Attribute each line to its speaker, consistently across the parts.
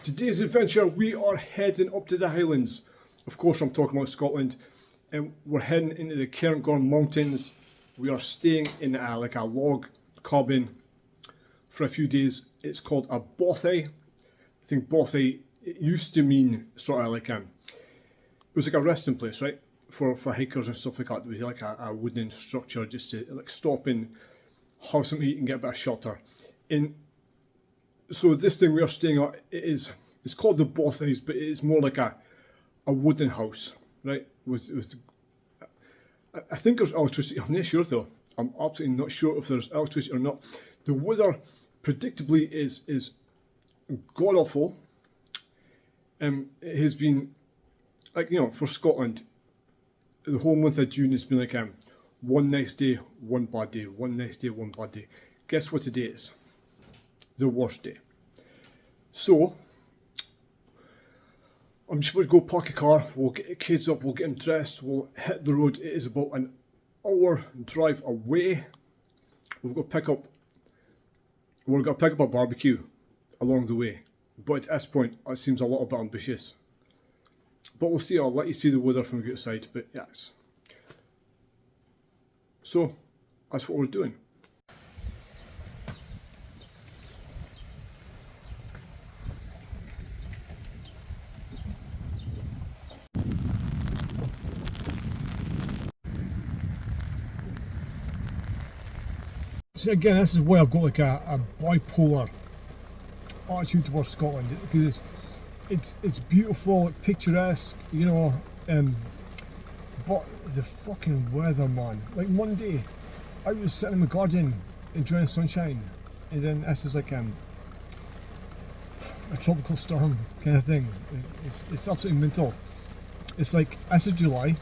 Speaker 1: Today's adventure, we are heading up to the Highlands. Of course, I'm talking about Scotland, and we're heading into the Cairngorm mountains. We are staying in like a log cabin for a few days. It's called a Bothy. I think Bothy, it used to mean sort of like it was like a resting place, right? For hikers and stuff like that. There was like a wooden structure just to like stop and have something to eat and get a bit of shelter. So this thing we are staying at, it's called the Bothies, but it's more like a wooden house, right? With I think there's electricity. I'm not sure though. I'm absolutely not sure if there's electricity or not. The weather predictably is god awful. It has been like, you know, for Scotland, the whole month of June has been like one nice day, one bad day, one nice day, one bad day. Guess what today is? The worst day. So I'm just supposed to go park a car, we'll get the kids up, we'll get them dressed, we'll hit the road. It is about an hour drive away. We're going to pick up a barbecue along the way. But at this point, it seems a little bit ambitious. But we'll see, I'll let you see the weather from the outside, but yes. So, that's what we're doing. So again, this is why I've got like a bipolar attitude towards Scotland, because it's beautiful, like picturesque, you know, but the fucking weather, man. Like Monday, I was sitting in my garden enjoying sunshine, and then this is like a tropical storm kind of thing. It's absolutely mental. It's like, this is July.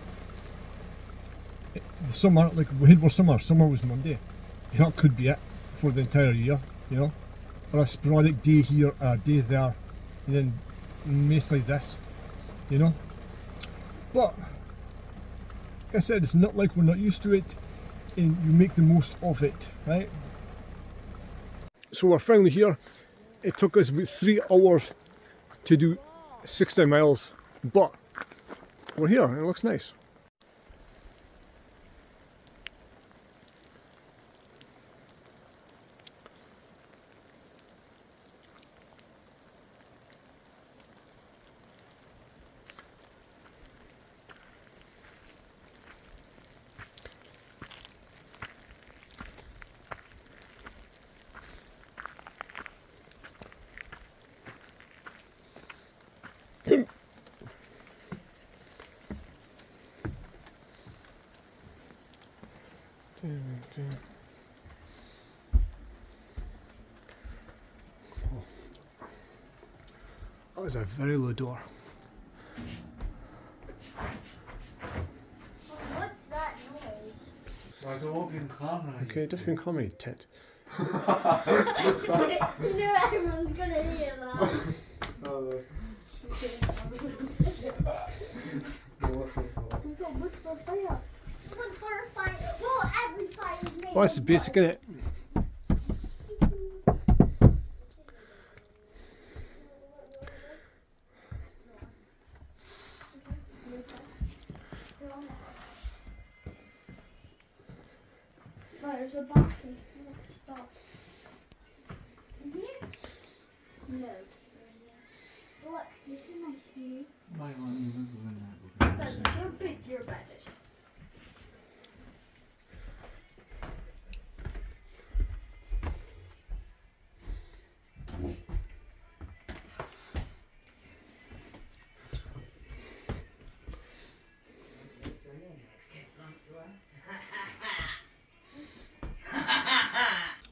Speaker 1: The summer, like we had summer was Monday. You know, that could be it for the entire year, you know, or a sporadic day here or a day there, and then mess like this, you know. But like I said, it's not like we're not used to it, and you make the most of it, right? So we're finally here. It took us about 3 hours to do 60 miles, but we're here and it looks nice. That was a very low door.
Speaker 2: What's that noise?
Speaker 3: Why don't open camera?
Speaker 1: Okay, different comedy, tit.
Speaker 2: You know everyone's gonna hear that. We've got wood for a fire. Wood for a fire. Well, every fire is made.
Speaker 1: Well, that's basic, innit?
Speaker 2: Right, there's a basket. Let's stop. No. Look, this is nice view.
Speaker 3: My one is in
Speaker 2: That's
Speaker 3: that.
Speaker 2: how big your bed is.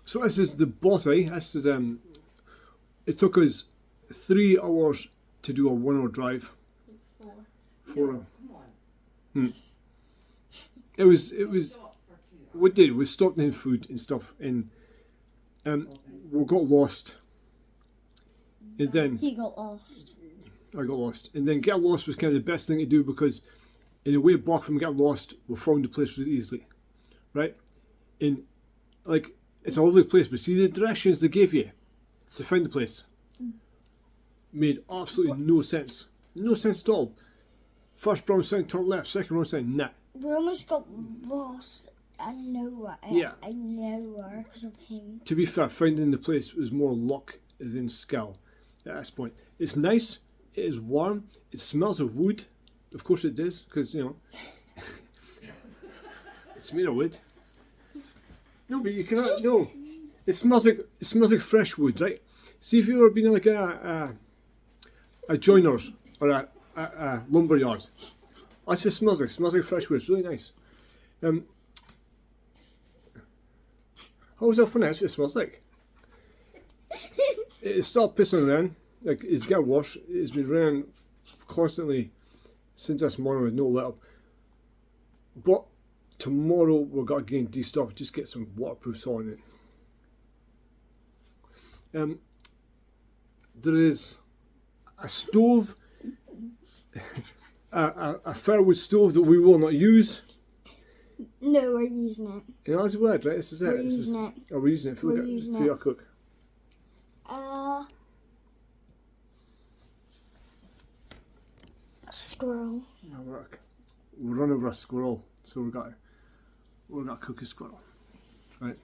Speaker 1: So this is the Bothy. This is it took us 3 hours to do a 1 hour drive. 4 hours. It was we did, we stopped in food and stuff, and we got lost, and then
Speaker 2: He got lost.
Speaker 1: I got lost, and then get lost was kind of the best thing to do, because in the way back from getting lost, we found the place really easily, right? And like, it's a lovely place, but see the directions they gave you to find the place, made absolutely no sense. No sense at all. First brown sign, turn left. Second brown sign, nah.
Speaker 2: We almost got lost and nowhere.
Speaker 1: Yeah.
Speaker 2: I nowhere because of him.
Speaker 1: To be fair, finding the place was more luck than skill at this point. It's nice, it is warm, it smells of wood. Of course it does, because, you know, it's made of wood. No, but you cannot, no. It smells like fresh wood, right? See if you've ever been in like a joiner's or a lumber yard. That's what it smells like. It smells like fresh wood. It's really nice. How is that funny? That's what it smells like. It's still pissing around. Like, it's getting worse. It's been raining constantly since this morning with no let up. But tomorrow we're going to get de-stuff, just get some waterproofs on it. There is a stove, a firewood stove that we will not use.
Speaker 2: No, we're using it.
Speaker 1: You know, that's weird, right? This is it.
Speaker 2: We're using it.
Speaker 1: Oh, we're using it for your cook.
Speaker 2: Squirrel.
Speaker 1: No, we'll run over a squirrel, so we're gonna cook a squirrel, right?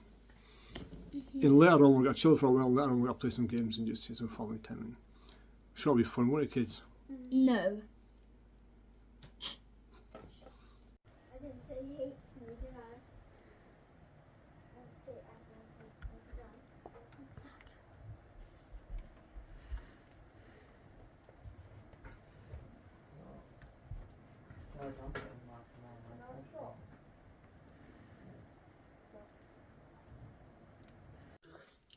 Speaker 1: And later on, we're gonna chill for a while. Later on, we're gonna play some games and just have some family time. And sure, it'll be fun, won't it, kids?
Speaker 2: No.
Speaker 4: I didn't say he hates me, did I? I say everyone hates me, did I?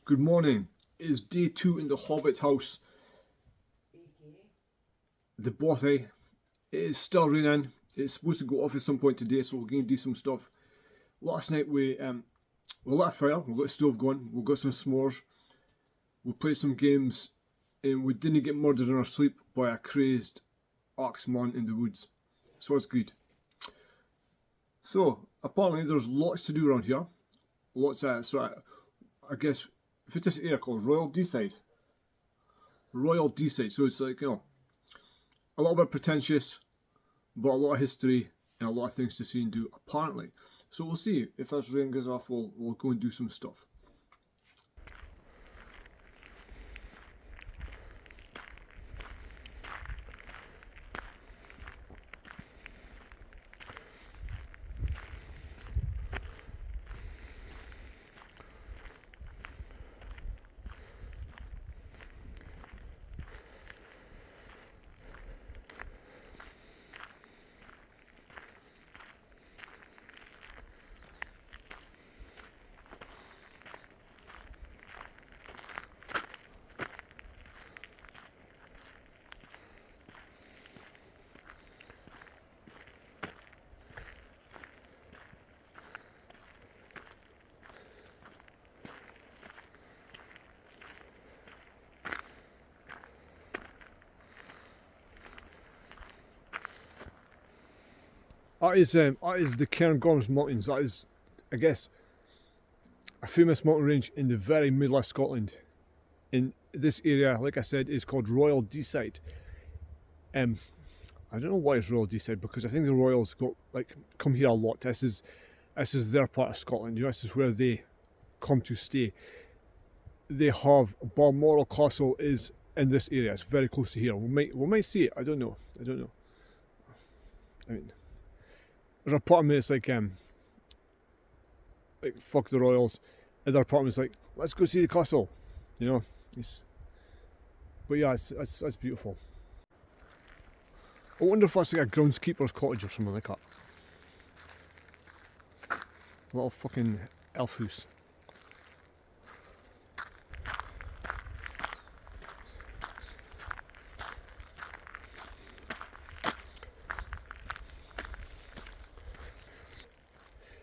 Speaker 1: Good morning. It is day 2 in the Hobbit house. The Bothy. It is still raining. It's supposed to go off at some point today, so we're going to do some stuff. Last night we lit a fire. We got a stove going. We got some s'mores. We played some games, and we didn't get murdered in our sleep by a crazed axeman in the woods. So it's good. So apparently there's lots to do around here. Lots of I guess if it's this area called Royal Deeside. Royal Deeside. So it's like, you know, a little bit pretentious, but a lot of history and a lot of things to see and do apparently. So we'll see. If this rain goes off, we'll go and do some stuff. That is the Cairngorm mountains. That is, I guess, a famous mountain range in the very middle of Scotland. In this area, like I said, is called Royal Deeside. I don't know why it's Royal Deeside, because I think the Royals come here a lot. This is their part of Scotland. You know, this is where they come to stay. They have Balmoral Castle is in this area. It's very close to here. We might see it. I don't know. I mean, there's a part of me that's like fuck the Royals. Another part of me is like, let's go see the castle. You know, but yeah, it's beautiful. I wonder if that's like a groundskeeper's cottage or something like that. A little fucking elf house.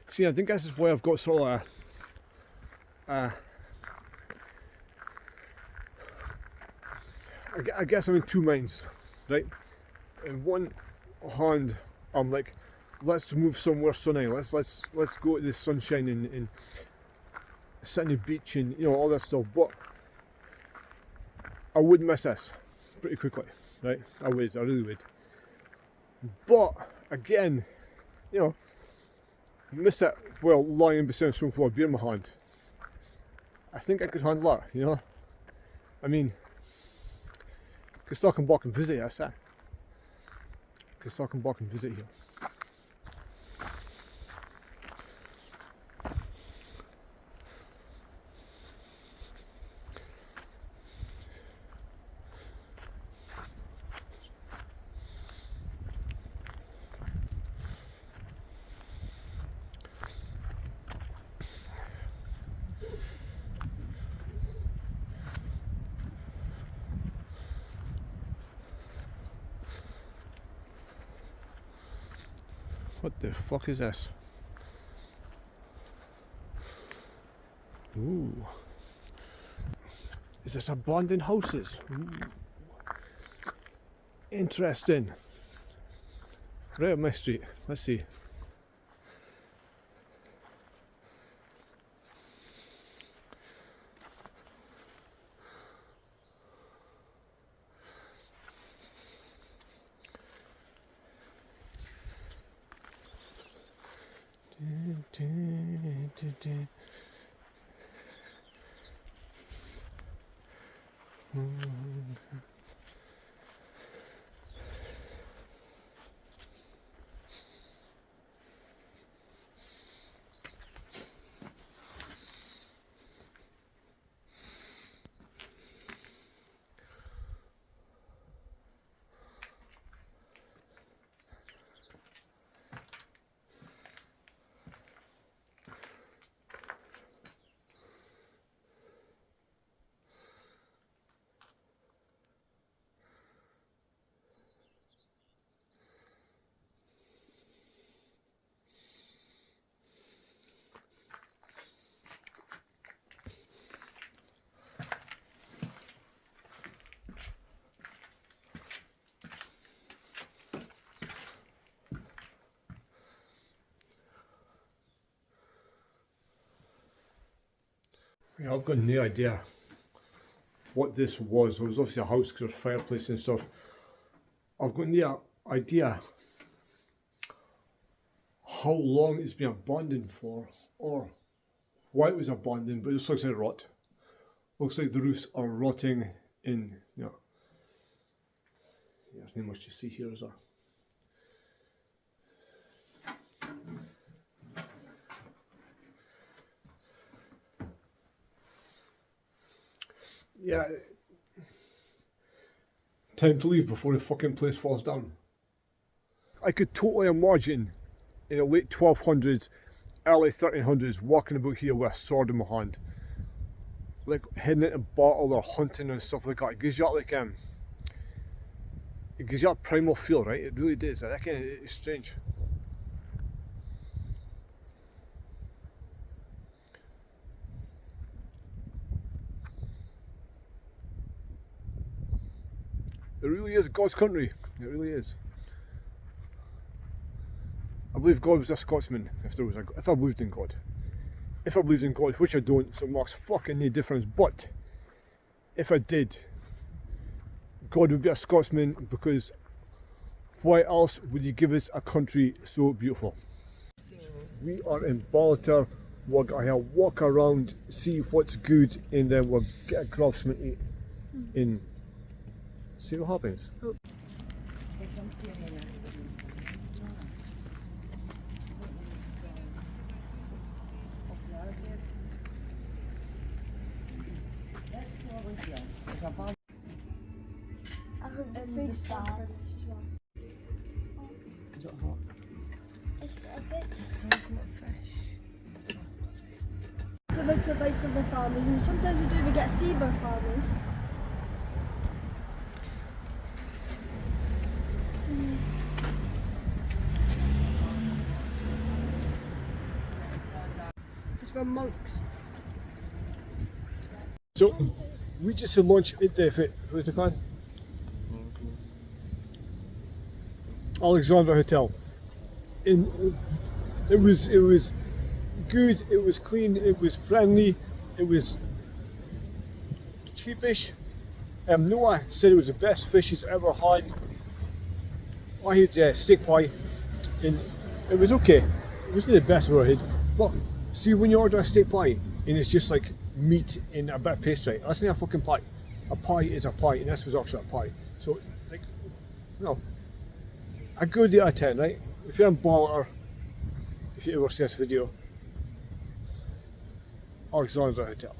Speaker 1: See, I think this is why I've got sort of I guess I'm in two minds, right? In one hand, I'm like, let's move somewhere sunny. Let's go to the sunshine and sit on the beach and, you know, all that stuff. But I would miss this. pretty quickly, right? I would, I really would. But again, you know, miss it while lying beside a swimming pool with a beer in my hand. I think I could handle that, you know. I mean, could still come back and visit, I say. Could still come back and visit here. What the fuck is this? Ooh. Is this abandoned houses? Ooh. Interesting. Right up my street. Let's see. Yeah, I've got no idea what this was. It was obviously a house because there's fireplace and stuff. I've got no idea how long it's been abandoned for or why it was abandoned, but it just looks like rot. Looks like the roofs are rotting in, you know. Yeah, there's not much to see here, is there? Yeah, time to leave before the fucking place falls down. I could totally imagine in the late 1200s, early 1300s, walking about here with a sword in my hand, like heading into battle or hunting and stuff like that. It gives you that, like it gives you that primal feel, right? It really does. I reckon it's strange. It really is God's country. It really is. I believe God was a Scotsman. If I believed in God, which I don't, so it makes fucking no difference. But if I did, God would be a Scotsman, because why else would He give us a country so beautiful? We are in Ballater. We're gonna walk around, see what's good, and then we'll get a grab something to eat in. See what happens.
Speaker 4: I heard the food's bad.
Speaker 5: Is it hot?
Speaker 4: It's a bit.
Speaker 5: It sounds not fresh.
Speaker 2: To make the bite from the farmers, and sometimes you do even get seabird farmers. It's from monks.
Speaker 1: So we just had lunch at the what's it called? Alexandra Hotel. And it was good, it was clean, it was friendly, it was cheapish, Noah said it was the best fish he's ever had. I had steak pie, and it was okay. It wasn't the best I've ever had, but see when you order a steak pie and it's just like meat and a bit of pastry, that's not a fucking pie. A pie is a pie, and this was actually a pie. So, like, you know, a good 8 out of 10, right? If you're in Ballater, if you ever see this video, Alexandra Hotel.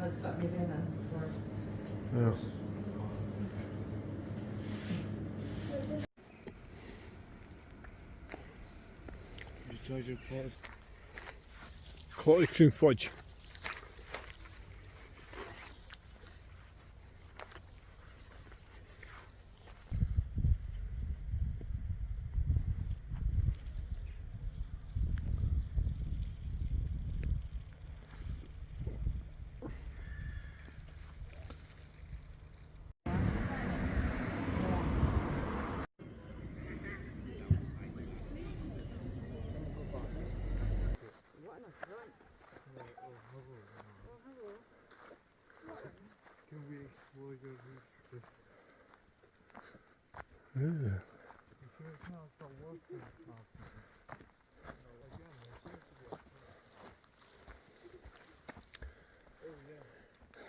Speaker 5: That's got me dinner for
Speaker 1: Yeah. You tried your clotted. Clotted cream fudge.
Speaker 3: Can we explore your reach?
Speaker 1: Yeah.
Speaker 3: It's not the working company. Again, there seems to be a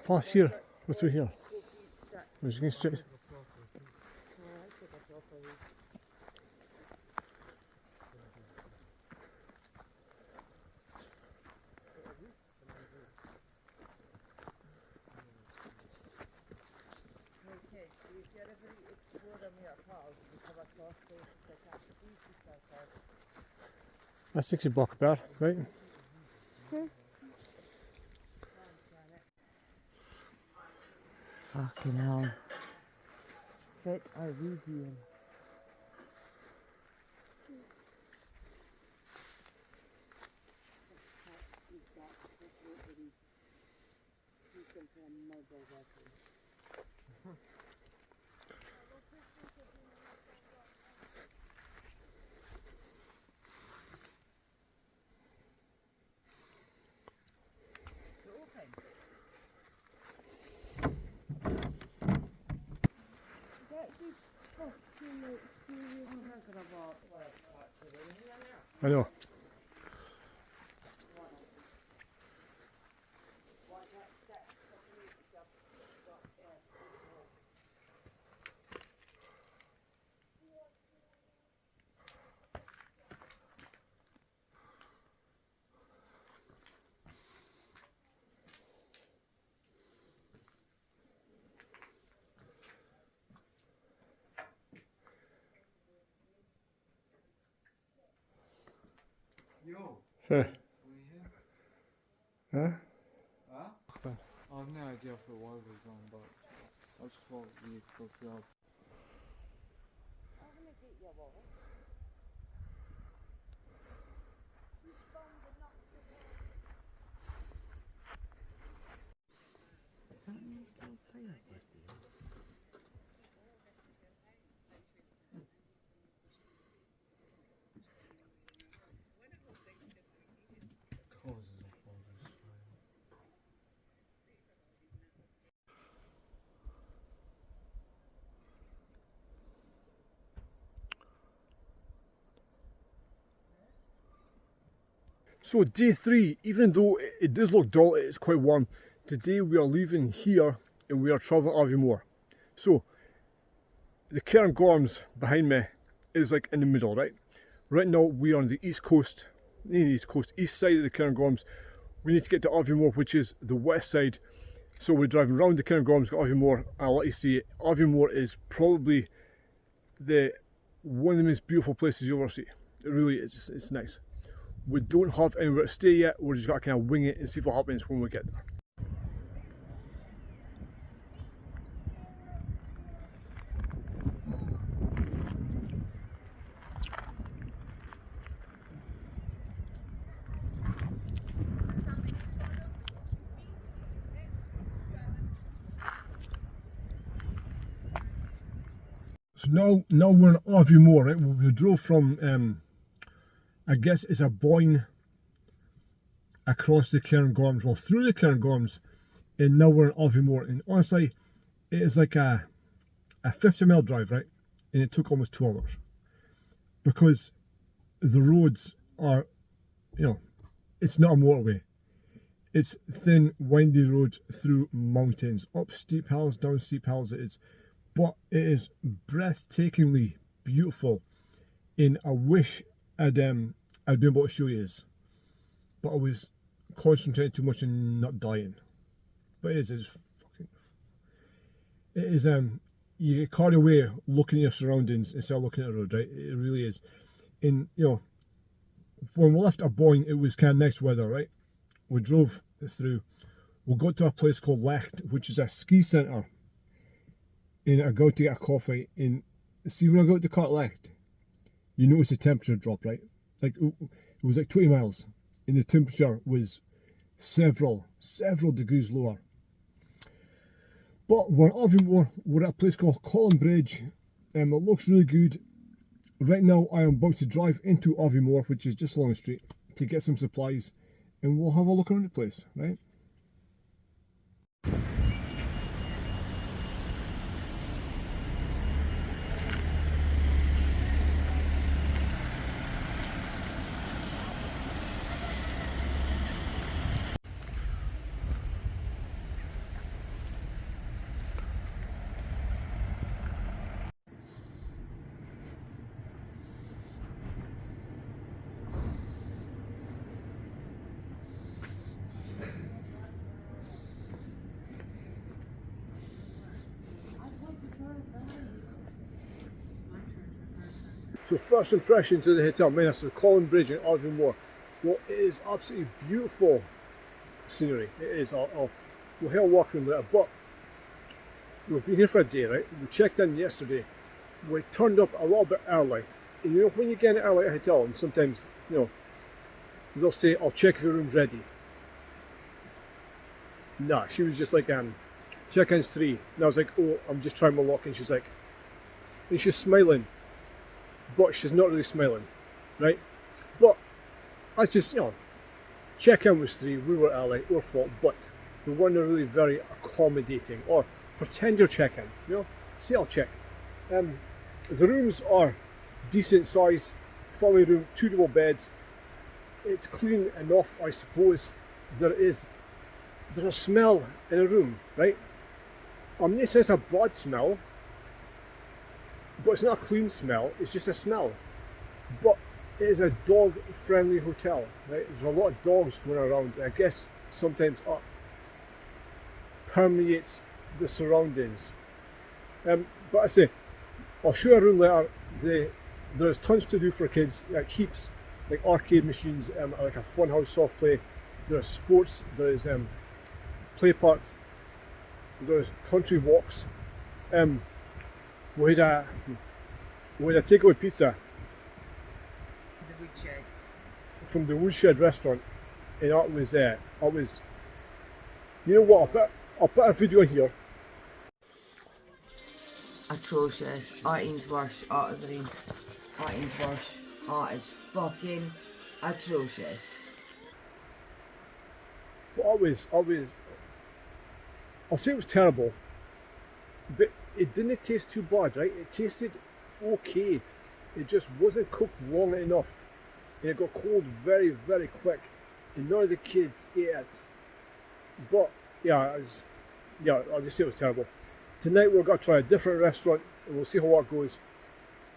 Speaker 1: What's here? What's through here? We're just going straight. That's $60 a bar, right?
Speaker 5: fucking hell. Fit Aviemore.
Speaker 1: I know.
Speaker 3: Yo,
Speaker 1: Sure.
Speaker 3: are we here?
Speaker 1: Huh?
Speaker 3: Huh? I have no idea if it was or gone, but I just thought we'd go through our
Speaker 5: Is that me still fire?
Speaker 3: causes of all this.
Speaker 1: So day 3, even though it does look dull, it's quite warm. Today we are leaving here and we are travelling Aviemore. So the Cairngorms behind me is like in the middle, right? Right now we are on the east coast, east side of the Cairngorms. We need to get to Aviemore, which is the west side. So we're driving around the Cairngorms, got Aviemore. I'll let you see it. Aviemore is probably one of the most beautiful places you'll ever see. It really is. It's nice. We don't have anywhere to stay yet. We're just got to kind of wing it and see what happens when we get there. So now we're in Aviemore, right? We drove from, I guess it's a Boyne across the Cairngorms, well, through the Cairngorms, and now we're in Aviemore. And honestly, it is like a 50-mile drive, right? And it took almost 2 hours. Because the roads are, it's not a motorway. It's thin, windy roads through mountains, up steep hills, down steep hills. But it is breathtakingly beautiful. And I wish I'd been able to show you this, but I was concentrating too much on not dying. But it is you get carried away looking at your surroundings instead of looking at the road, right? It really is. And when we left Boyne, it was kind of nice weather, right? We drove through. We got to a place called Lecht, which is a ski centre. And I got to get a coffee. And see, when I got to Lecht, you notice the temperature drop, right? Like it was like 20 miles, and the temperature was several degrees lower. But we're in Aviemore. We're at a place called Colin Bridge. It looks really good. Right now, I am about to drive into Aviemore, which is just along the street, to get some supplies, and we'll have a look around the place, right? So first impressions of the hotel, man, that's the Colin Bridge in Aviemore. Well, it is absolutely beautiful scenery. It is. We'll have a walk around later, but we've been here for a day, right? We checked in yesterday. We turned up a little bit early. And when you get in early at a hotel, and sometimes, they'll say, I'll check if your room's ready. Nah, she was just like, check-in's 3. And I was like, oh, I'm just trying my luck. And she's like, and she's smiling. But she's not really smiling, right? But I just, check-in was 3, we were early, our fault, but we weren't really very accommodating, or pretend you're checking, say I'll check. The rooms are decent sized, family room, 2 double beds. It's clean enough, I suppose. There's a smell in a room, right? I'm not saying it's a bad smell, but it's not a clean smell, it's just a smell. But it is a dog-friendly hotel, right? There's a lot of dogs going around. I guess sometimes permeates the surroundings. But I say, I'll show you a room later. There's tons to do for kids, like heaps, like arcade machines, like a funhouse soft play. There's sports, there's play parks, there's country walks. We had a takeaway pizza
Speaker 5: The woodshed.
Speaker 1: from the Woodshed restaurant, and it was, you know what? I'll put a video in here.
Speaker 5: Atrocious. Arting's worse. Art of the Rain. Arting's worse. Art is fucking atrocious.
Speaker 1: But I'll say it was terrible, but it didn't taste too bad, right? It tasted okay. It just wasn't cooked long enough, and it got cold very, very quick, and none of the kids ate it. But I'll just say it was terrible. Tonight we're going to try a different restaurant, and we'll see how that goes.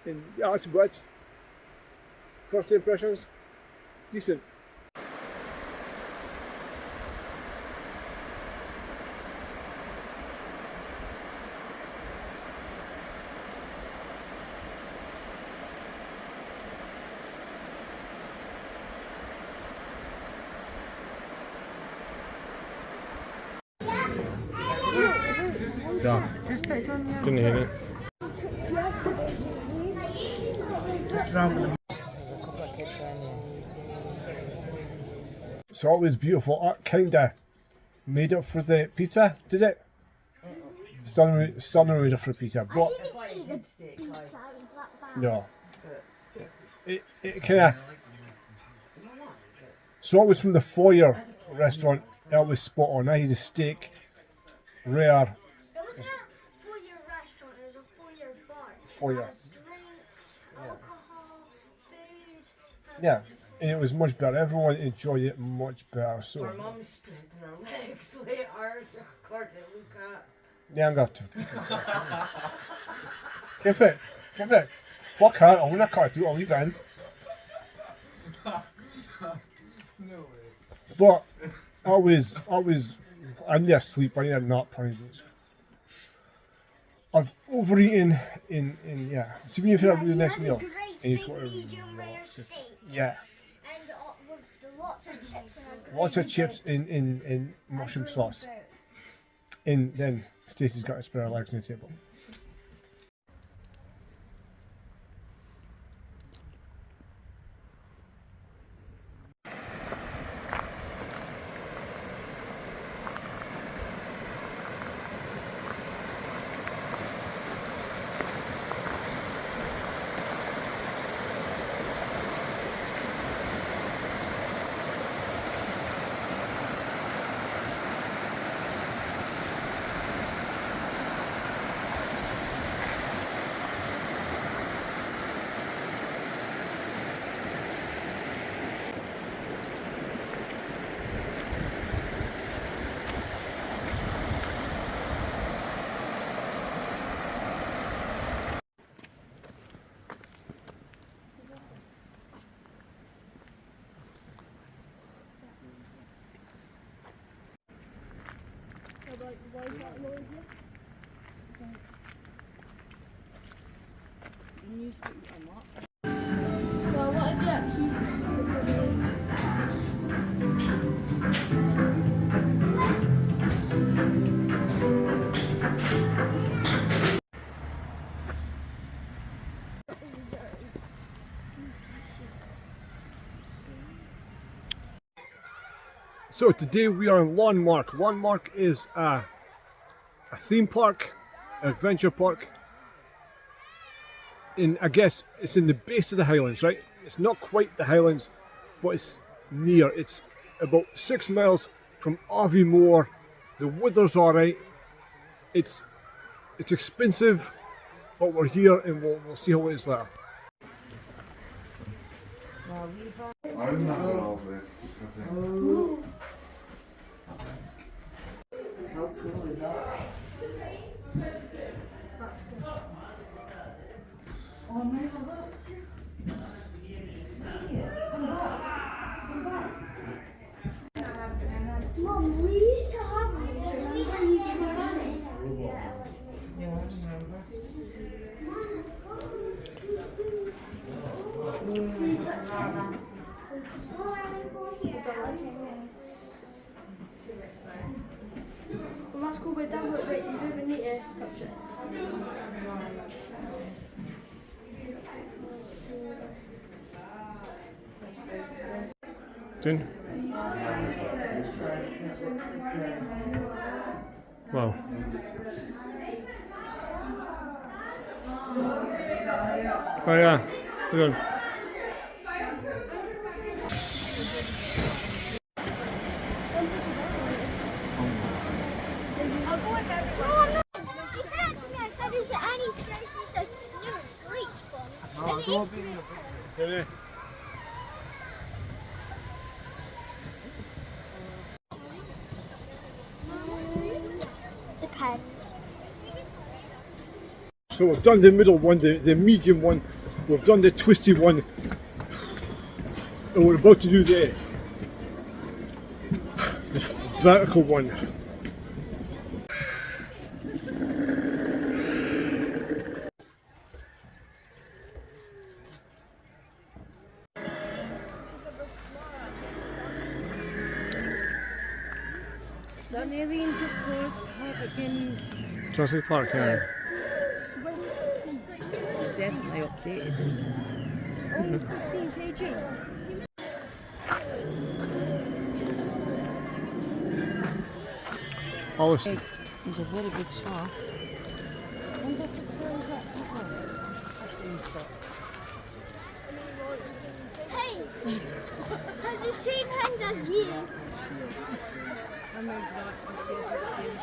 Speaker 1: And that's about it. First impressions, decent. Ja,
Speaker 5: Just put it on your...
Speaker 1: kunnen heen. So it was beautiful. That kinda made up for the pizza, did it? Still no reader for a pizza, but
Speaker 4: Eat the pizza, is that bad?
Speaker 1: no. It kind of. So it was from the Foyer restaurant. It was spot on. I had a steak, rare,
Speaker 4: It wasn't a four-year restaurant, it was a four-year bar.
Speaker 1: Foyer.
Speaker 4: It had drinks, alcohol, food.
Speaker 1: Yeah, and it was much better. Everyone enjoyed it much better. So
Speaker 5: My mum's splinting her legs later. According to Luca.
Speaker 1: yeah, I'm going to. Give it. Fuck her. I want to cut it. I'll leave it in.
Speaker 3: No way.
Speaker 1: But I was I need to sleep. I need a nap. I've overeaten in yeah. See when you've had a really nice meal and you just want to
Speaker 4: Medium rare steak.
Speaker 1: yeah.
Speaker 4: And with lots of chips and a
Speaker 1: Lots of
Speaker 4: green
Speaker 1: chips
Speaker 4: bread.
Speaker 1: in mushroom sauce. And then Stacey's got to spread her legs on the table. So today we are in Landmark. Landmark is a theme park, adventure park. I guess it's in the base of the Highlands, right? It's not quite the Highlands, but it's near. It's about 6 miles from Aviemore. The weather's alright. It's expensive, but we're here and we'll see how it is there.
Speaker 3: I'm not over it.
Speaker 5: How cool is that?
Speaker 4: Mom, we used to have these. Remember you tried it?
Speaker 5: Yeah, I remember.
Speaker 4: Well, that's cool, but that would wait. You don't even need to touch it.
Speaker 1: June? Wow. Oh yeah, good.
Speaker 4: She said to me, I said, is there any snow? She said, no, it's great fun.
Speaker 3: No,
Speaker 4: And it
Speaker 3: don't
Speaker 4: is
Speaker 3: be in
Speaker 4: great
Speaker 3: the
Speaker 4: fun. Depends.
Speaker 1: So we've done the middle one, the medium one, we've done the twisty one, and we're about to do the vertical one.
Speaker 6: Don't the aliens of course have again
Speaker 1: Jurassic Park, yeah.
Speaker 6: definitely updated them. Only 15 kg.
Speaker 1: All this,
Speaker 6: It's a very big shaft. I wonder if it turns up. That's the inside.
Speaker 2: Hey! Has the same hands as you.
Speaker 6: I made that to see if it seems.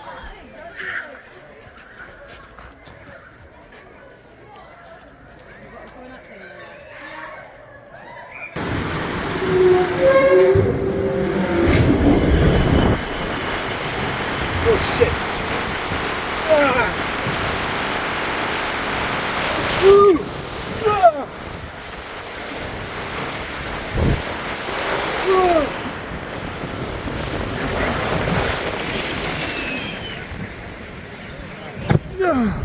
Speaker 6: You've got to go in that thing there.
Speaker 1: Oh shit! Ah! Woo! Ah! Ah!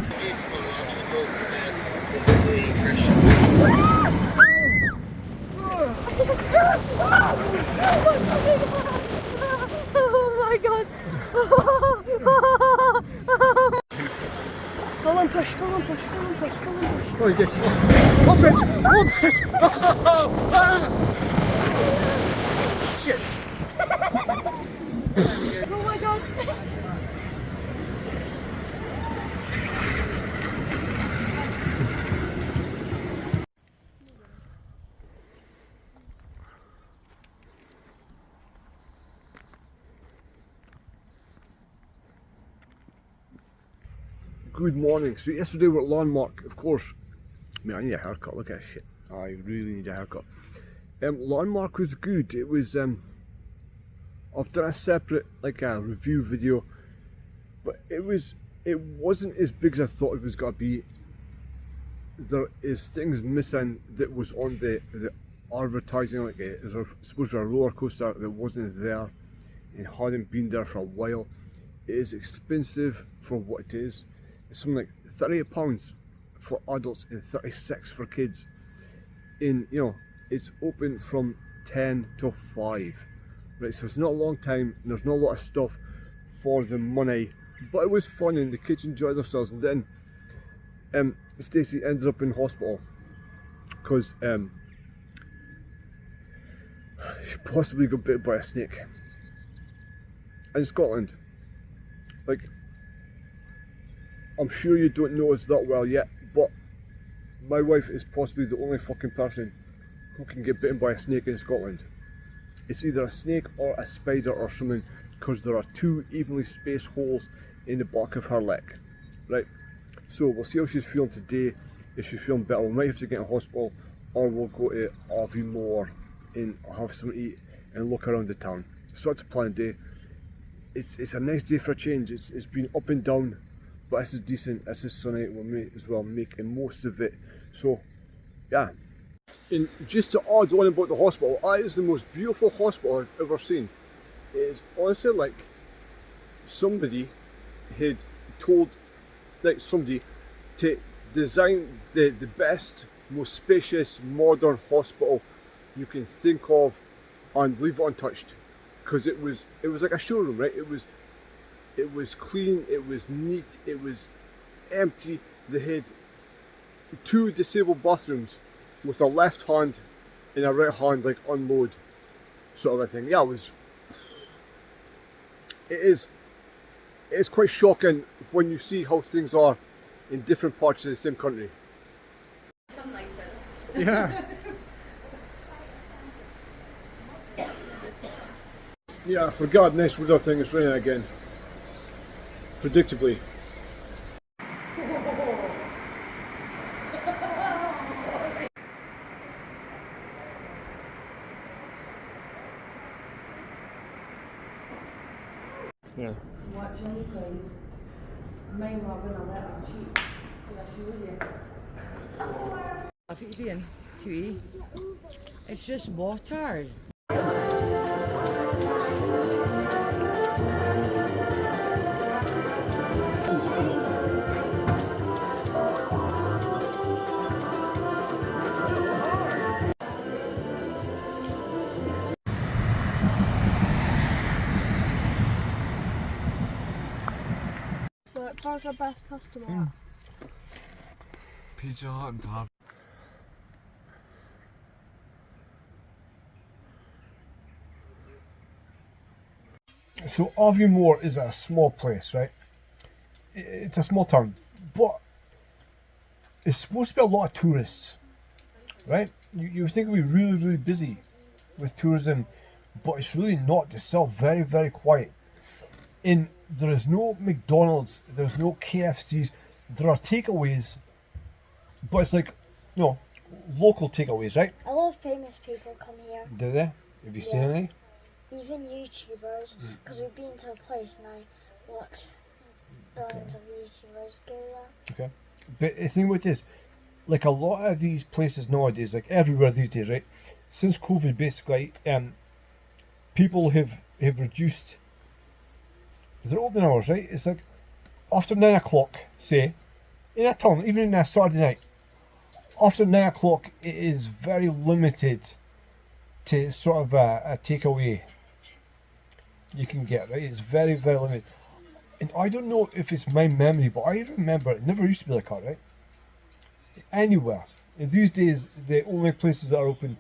Speaker 2: Oh my god! Come on, push, come on, push, come on, push, come on, push.
Speaker 1: Oh, yes. Oh, bitch! Oh, bitch! Ah! Shit!
Speaker 2: Oh my god!
Speaker 1: Good morning. So yesterday we're at Landmark, of course. Man, I need a haircut. Look at this shit. I really need a haircut. Landmark was good. It was. I've done a separate a review video, but it wasn't as big as I thought it was gonna be. There is things missing that was on the advertising. Like there's supposed to be a roller coaster that wasn't there and hadn't been there for a while. It is expensive for what it is. It's something like £38 for adults and 36 for kids. And it's open from 10 till 5. Right, so it's not a long time and there's not a lot of stuff for the money. But it was fun and the kids enjoyed themselves. And then Stacey ended up in hospital because she possibly got bitten by a snake in Scotland. Like, I'm sure you don't know us that well yet, but my wife is possibly the only fucking person who can get bitten by a snake in Scotland. It's either a snake or a spider or something, because there are 2 evenly spaced holes in the back of her leg. Right? So we'll see how she's feeling today. If she's feeling better, we might have to get in hospital, or we'll go to Aviemore and have something to eat and look around the town. So that's a planned day. It's a nice day for a change. It's been up and down, but this is decent. This is sunny. We'll make as well making most of it. So yeah. And just to add on about the hospital, it is the most beautiful hospital I've ever seen. It is honestly like somebody had told somebody to design the best, most spacious, modern hospital you can think of and leave it untouched. Because it was like a showroom, right? It was clean, it was neat, it was empty. They had 2 disabled bathrooms with a left hand and a right hand unload sort of a thing. Yeah, it is quite shocking when you see how things are in different parts of the same country.
Speaker 6: Some like that.
Speaker 1: Yeah. Yeah, for God, nice weather thing, it's raining again. Predictably. Yeah.
Speaker 6: Watch on you guys. Mine were when I let her cheat. Did I show you? I think you're doing, Tui. It's just water.
Speaker 2: Parker best customer.
Speaker 3: Pizza Hut and Tavern.
Speaker 1: So Aviemore is a small place, right? it's a small town, but it's supposed to be a lot of tourists, right? You think it'd be really, really busy with tourism, but it's really not. It's still very, very quiet. And there is no McDonald's, there's no KFCs, there are takeaways, but it's like, no, local takeaways, right?
Speaker 4: A lot of famous people come here,
Speaker 1: Do they? Have you seen
Speaker 4: Yeah.
Speaker 1: any?
Speaker 4: even YouTubers, because we've been to a place and I watch billions of YouTubers go there.
Speaker 1: Okay. But the thing with this, like a lot of these places nowadays, like everywhere these days, right? Since COVID, basically, people have reduced their opening hours, right? It's like after 9 o'clock, say, in a town, even in a Saturday night, after 9 o'clock, it is very limited to sort of a takeaway you can get, right? It's very, very limited. And I don't know if it's my memory, but I remember it never used to be like that, right? Anywhere. And these days, the only places that are open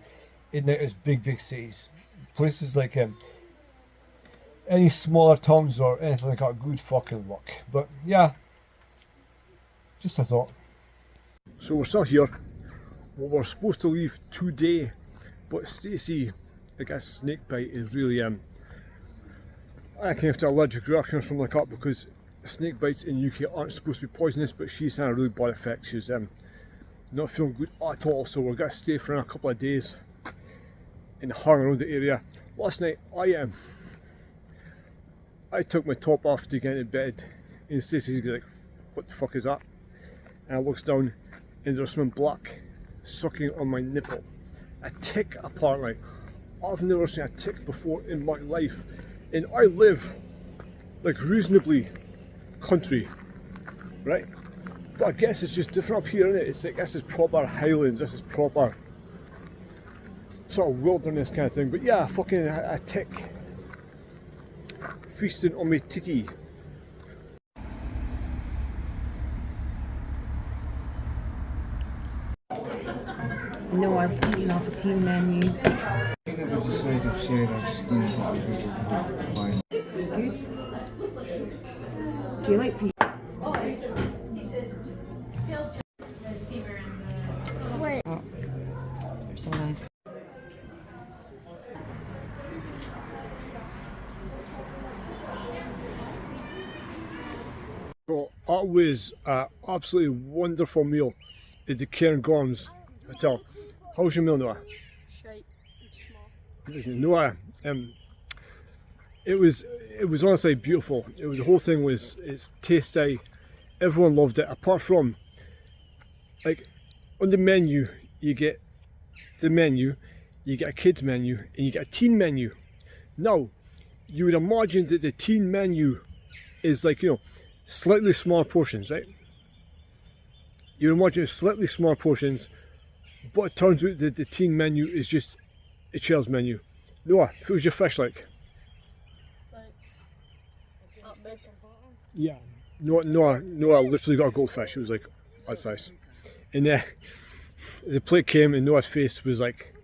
Speaker 1: in there is big, big cities. Places like any smaller towns or anything like that, good fucking luck. But yeah, just a thought. So we're still here. Well, we're supposed to leave today, but Stacey, I guess snake bite is really I can have to allergic reaction or something like that, because snake bites in UK aren't supposed to be poisonous, but she's had a really bad effect. She's not feeling good at all, so we're going to stay for a couple of days and hang around the area. Last night I took my top off to get into bed, and Stacey's like, what the fuck is that? And I looks down and there's something black sucking on my nipple. A tick, apparently. I've never seen a tick before in my life, and I live like reasonably country, right? But I guess it's just different up here, isn't it? It's like, this is proper highlands, this is proper sort of wilderness kind of thing. But yeah, fucking a tick feasting on my titty.
Speaker 5: Noah's eating off a team menu.
Speaker 3: I never decided to share our skins that we would find.
Speaker 5: Good. Do you like pizza?
Speaker 4: Wait.
Speaker 5: Oh, sorry.
Speaker 1: So that was an absolutely wonderful meal at the Cairngorms Hotel. How was your meal, Noah?
Speaker 2: Shite. It's small.
Speaker 1: Listen, Noah, it was honestly beautiful. It was, the whole thing was, it's tasty. Everyone loved it, apart from, like, on the menu you get the menu, you get a kids menu, and you get a teen menu. Now, you would imagine that the teen menu is like, you know, slightly smaller portions, right? You would imagine it's slightly smaller portions, but it turns out that the teen menu is just a child's menu. Noah, if it was your fish like? Yeah. Noah literally got a goldfish. It was like, that's nice. And the plate came and Noah's face was like,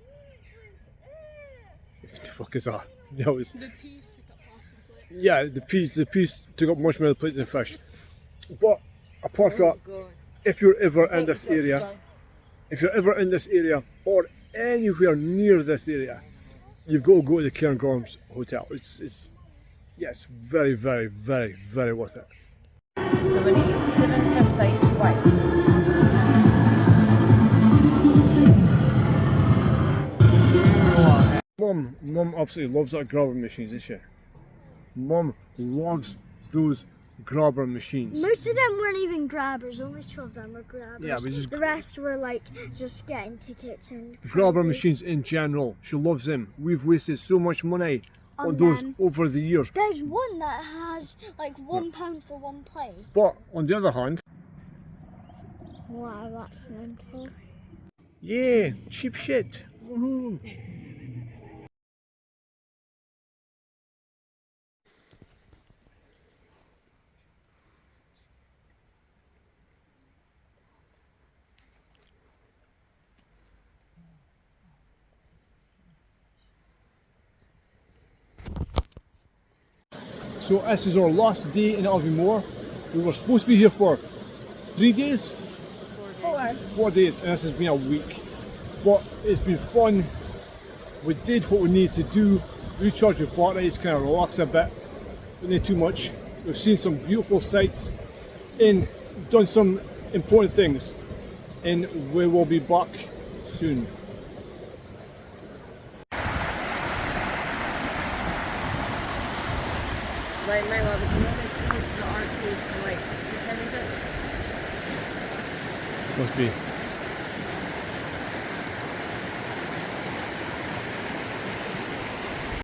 Speaker 1: what the fuck is that? You know, it was,
Speaker 2: The peas took up half the plate.
Speaker 1: yeah, the peas took up much more of the plate than fish. But apart from that, if you're ever in this area, or anywhere near this area, you've got to go to the Cairngorms Hotel. It's yes, very, very, very, very worth it.
Speaker 6: So we need 7.50 twice.
Speaker 1: Mum absolutely loves that grabber machines, isn't she? Mum loves those grabber machines.
Speaker 4: Most of them weren't even grabbers, only 2 of them were grabbers.
Speaker 1: Yeah, but just
Speaker 4: the rest were like just getting tickets and
Speaker 1: grabber
Speaker 4: prizes.
Speaker 1: machines in general. She loves them. We've wasted so much money on
Speaker 4: On
Speaker 1: those
Speaker 4: them.
Speaker 1: over the years.
Speaker 4: There's one that has like £1 for one play.
Speaker 1: But on the other hand,
Speaker 4: Wow, that's mental.
Speaker 1: yeah, cheap shit. Woohoo. So this is our last day in Aviemore. We were supposed to be here for 3 days,
Speaker 6: 4
Speaker 1: 4 days, and this has been a week. But it's been fun. We did what we needed to do, recharge your batteries, kind of relax a bit, but not too much. We've seen some beautiful sights and done some important things, and we will be back soon.
Speaker 6: Right, my love, if you want to see the arcade for like 10 minutes.
Speaker 1: Must be.